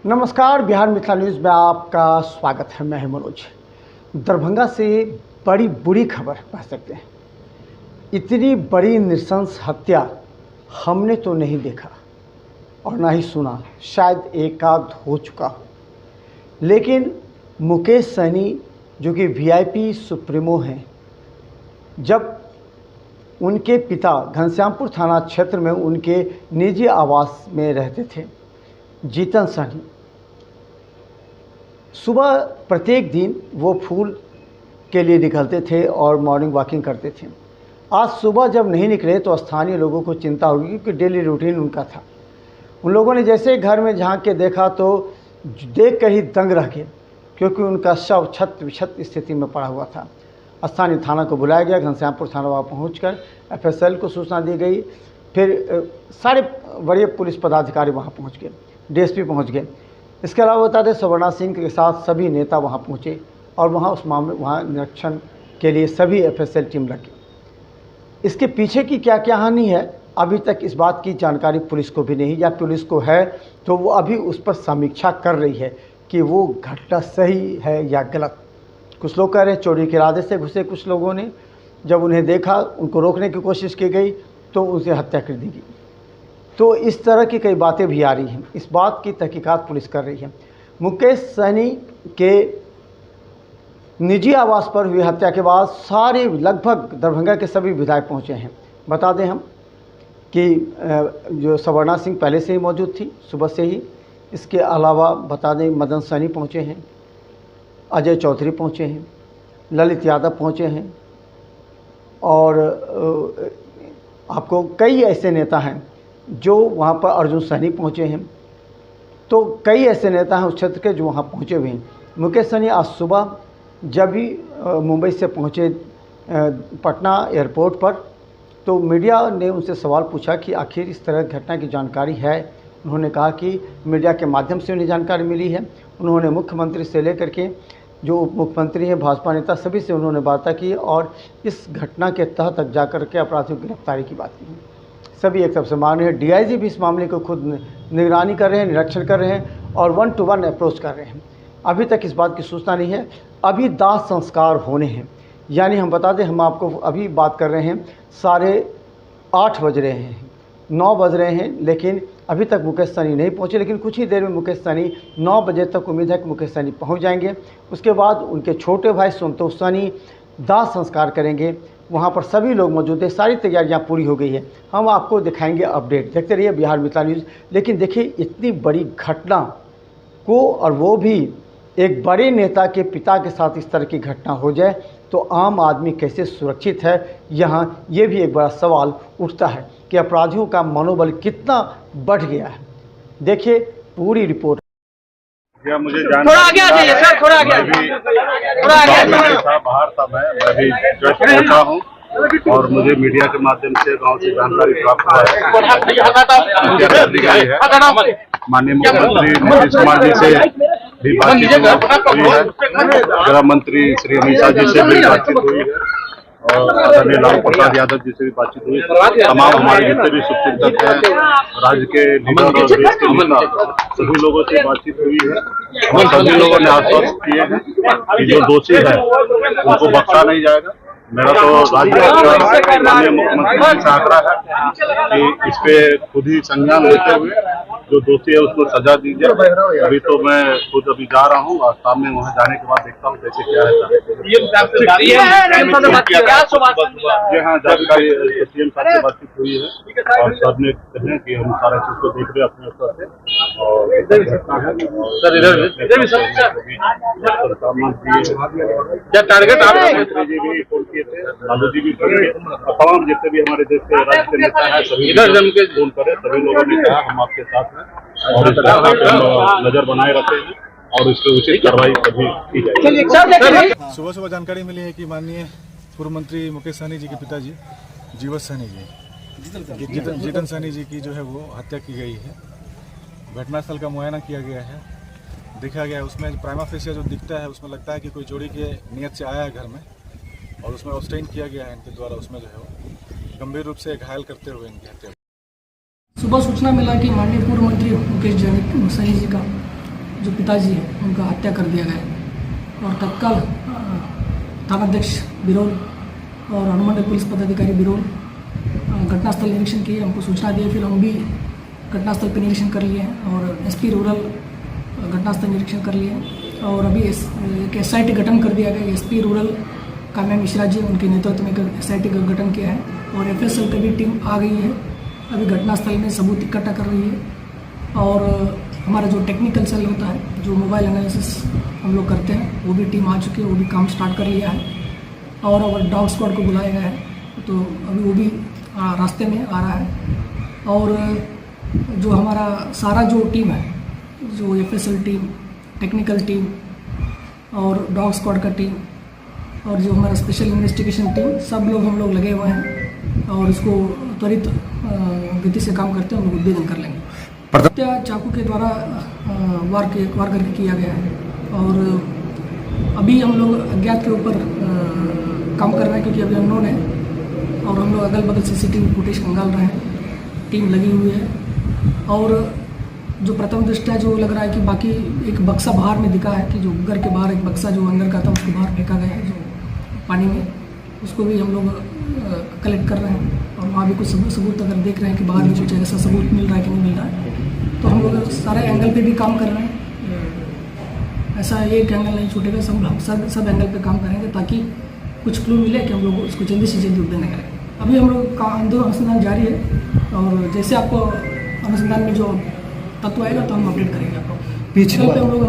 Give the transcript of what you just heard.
नमस्कार, बिहार मिथिला न्यूज़ में आपका स्वागत है। मैं मनोज। दरभंगा से बड़ी बुरी खबर कह सकते हैं। इतनी बड़ी नृशंस हत्या हमने तो नहीं देखा और ना ही सुना, शायद एकाध हो चुका हो। लेकिन मुकेश सहनी जो कि वीआईपी सुप्रीमो हैं, जब उनके पिता घनश्यामपुर थाना क्षेत्र में उनके निजी आवास में रहते थे, जीतन सहनी, सुबह प्रत्येक दिन वो फूल के लिए निकलते थे और मॉर्निंग वॉकिंग करते थे। आज सुबह जब नहीं निकले तो स्थानीय लोगों को चिंता होगी, क्योंकि डेली रूटीन उनका था। उन लोगों ने जैसे घर में झांक के देखा तो देख कर ही दंग रह गए, क्योंकि उनका शव छत विछत स्थिति में पड़ा हुआ था। स्थानीय थाना को बुलाया गया। घनश्यामपुर थाना वहाँ पहुँचकर एफएसएल को सूचना दी गई। फिर सारे बड़े पुलिस पदाधिकारी वहाँ पहुँच गए, डीएसपी पहुँच गए। इसके अलावा बता दें, सवर्णा सिंह के साथ सभी नेता वहाँ पहुँचे और उस मामले वहाँ निरीक्षण के लिए सभी एफएसएल टीम लगी। इसके पीछे की क्या क्या हानि है, अभी तक इस बात की जानकारी पुलिस को भी नहीं, या पुलिस को है तो वो अभी उस पर समीक्षा कर रही है कि वो घटना सही है या गलत। कुछ लोग कह रहे हैं चोरी के इरादे से घुसे कुछ लोगों ने, जब उन्हें देखा, उनको रोकने की कोशिश की गई तो उनसे हत्या कर दी गई। तो इस तरह की कई बातें भी आ रही हैं। इस बात की तहकीकात पुलिस कर रही है। मुकेश सहनी के निजी आवास पर हुई हत्या के बाद सारे लगभग दरभंगा के सभी विधायक पहुंचे हैं। बता दें हम कि जो सवर्णा सिंह पहले से ही मौजूद थी सुबह से ही। इसके अलावा बता दें मदन सहनी पहुंचे हैं, अजय चौधरी पहुंचे हैं, ललित यादव पहुंचे हैं, और आपको कई ऐसे नेता हैं जो वहाँ पर, अर्जुन सहनी पहुँचे हैं। तो कई ऐसे नेता हैं उस क्षेत्र के जो वहाँ पहुँचे हुए हैं। मुकेश सहनी आज सुबह जब भी मुंबई से पहुँचे पटना एयरपोर्ट पर, तो मीडिया ने उनसे सवाल पूछा कि आखिर इस तरह घटना की जानकारी है। उन्होंने कहा कि मीडिया के माध्यम से उन्हें जानकारी मिली है। उन्होंने मुख्यमंत्री से लेकर के जो उप मुख्यमंत्री हैं, भाजपा नेता, सभी से उन्होंने वार्ता की और इस घटना के तह तक जाकर के अपराधियों की गिरफ्तारी की बात की। सभी एक तरफ से मान रहे हैं। डीआईजी भी इस मामले को खुद निगरानी कर रहे हैं, निरीक्षण कर रहे हैं और 1-to-1 अप्रोच कर रहे हैं। अभी तक इस बात की सूचना नहीं है। अभी दाह संस्कार होने हैं, यानी हम बता दें, हम आपको अभी बात कर रहे हैं 8:30 बज रहे हैं, 9 बज रहे हैं, लेकिन अभी तक मुकेश सहनी नहीं पहुँचे। लेकिन कुछ ही देर में मुकेश सहनी 9 बजे तक उम्मीद है कि मुकेश सहनी पहुँच जाएंगे। उसके बाद उनके छोटे भाई संतोष सहनी दाह संस्कार करेंगे। वहाँ पर सभी लोग मौजूद हैं, सारी तैयारियां पूरी हो गई है। हम आपको दिखाएंगे अपडेट, देखते रहिए बिहार मिथिला न्यूज़। लेकिन देखिए, इतनी बड़ी घटना को, और वो भी एक बड़े नेता के पिता के साथ इस तरह की घटना हो जाए तो आम आदमी कैसे सुरक्षित है, यहाँ ये भी एक बड़ा सवाल उठता है कि अपराधियों का मनोबल कितना बढ़ गया है। देखिए पूरी रिपोर्ट। मुझे थोड़ा आगे आ जाइए सर, थोड़ा आगे, थोड़ा आगे। बाहर था, मैं भी जस्ट पहुंचा हूं और मुझे मीडिया के माध्यम से गांव से जानकारी प्राप्त हुआ है। माननीय मुख्यमंत्री नीतीश कुमार जी से भी बातचीत हुई है, गृह मंत्री श्री अमित शाह जी से भी बातचीत हुई है और आदरणीय लालू प्रसाद यादव जी से भी बातचीत हुई है। तमाम हमारे जितने भी शुभचिंतक हैं, राज्य के लीडर और देश के नेता, सभी लोगों से बातचीत हुई है और सभी लोगों ने आश्वस्त किए हैं कि जो दोषी है उनको बख्शा नहीं जाएगा। मेरा तो राज्य सरकार, माननीय मुख्यमंत्री जी से आग्रह है कि इस पे खुद ही संज्ञान लेते हुए जो दोषी है उसको सजा दी जाए। अभी तो मैं खुद अभी जा रहा हूँ और सामने वहाँ जाने के बाद देखता हूँ कैसे क्या है। जी हाँ, जानकारी सीएम साहब से बातचीत हुई है और सर ने कहे कि हम सारा चीज को देख रहे हैं अपने स्तर से और टारगेट जी भी फोन किए थे, लालू जी भी फोन किए, तमाम जितने भी हमारे देश के राज्य के नेता है सभी फोन करे। सभी लोगों ने कहा हम आपके साथ हैं और इस घटना पर नजर बनाए रखते हैं और इस पर उचित कार्रवाई कभी की जाएगी। सुबह जानकारी मिली है कि माननीय पूर्व मंत्री मुकेश सहनी जी के पिताजी जीवत सहनी जी, जीतन सहनी जी की जो है वो हत्या की गई है। घटनास्थल का मुआयना किया गया है, देखा गया है। उसमें प्राइमा फेसिया जो दिखता है उसमें लगता है कि कोई चोरी के नियत से आया है घर में और उसमें ऑब्स्टेन किया गया है इनके द्वारा। उसमें जो है वो गंभीर रूप से घायल करते हुए इनकी हत्या। सुबह सूचना मिला कि माननीय पूर्व मंत्री मुकेश सहनी जी का जो पिताजी हैं उनका हत्या कर दिया गया और तत्काल थानाध्यक्ष बिरोल और अनुमंडल पुलिस पदाधिकारी बिरोल घटनास्थल निरीक्षण किए, हमको सूचना दी, फिर हम भी घटनास्थल पर निरीक्षण कर लिए और एसपी रूरल घटनास्थल निरीक्षण कर लिए और अभी एक SIT गठन कर दिया गया। एसपी रूरल काम्या मिश्रा जी उनके नेतृत्व में एक SIT का गठन किया है और FSL की भी टीम आ गई है, अभी घटनास्थल में सबूत इकट्ठा कर रही है और हमारा जो टेक्निकल सेल होता है, जो मोबाइल एनालिसिस हम लोग करते हैं, वो भी टीम आ चुकी है, वो भी काम स्टार्ट कर लिया है और डॉग स्क्वाड को बुलाया गया है, तो अभी वो भी रास्ते में आ रहा है। और जो हमारा सारा जो टीम है, जो FSL टीम, टेक्निकल टीम और डॉग स्क्वाड का टीम और जो हमारा स्पेशल इन्वेस्टिगेशन टीम, सब लोग हम लोग लगे हुए हैं और इसको त्वरित गति से काम करते हैं, हम लोग उद्भेदन कर लेंगे। हत्या चाकू के द्वारा वार करके किया गया है और अभी हम लोग अज्ञात के ऊपर काम कर रहे हैं क्योंकि अभी अननोन है और हम लोग अगल बगल CCTV फुटेज खंगाल रहे हैं, टीम लगी हुई है और जो प्रथम दृष्टया जो लग रहा है कि बाकी एक बक्सा बाहर में दिखा है कि जो घर के बाहर एक बक्सा जो अंदर का था उसको बाहर फेंका गया है जो पानी में, उसको भी हम लोग कलेक्ट कर रहे हैं और वहाँ भी कुछ सबूत अगर देख रहे हैं कि बाहर भी कुछ ऐसा सबूत मिल रहा है कि नहीं मिल रहा है, तो हम लोग सारे एंगल पे भी काम कर रहे हैं। ऐसा एक एंगल नहीं छूटेगा, सब एंगल पे काम करेंगे ताकि कुछ क्लू मिले कि हम लोग उसको जल्दी से जल्दी उद्भेदन करें। अभी हम लोग का अनुसंधान जारी है और जैसे आपको अनुसंधान में जो तत्व आएगा तो हम अपडेट करेंगे आपको। पीछे हम लोग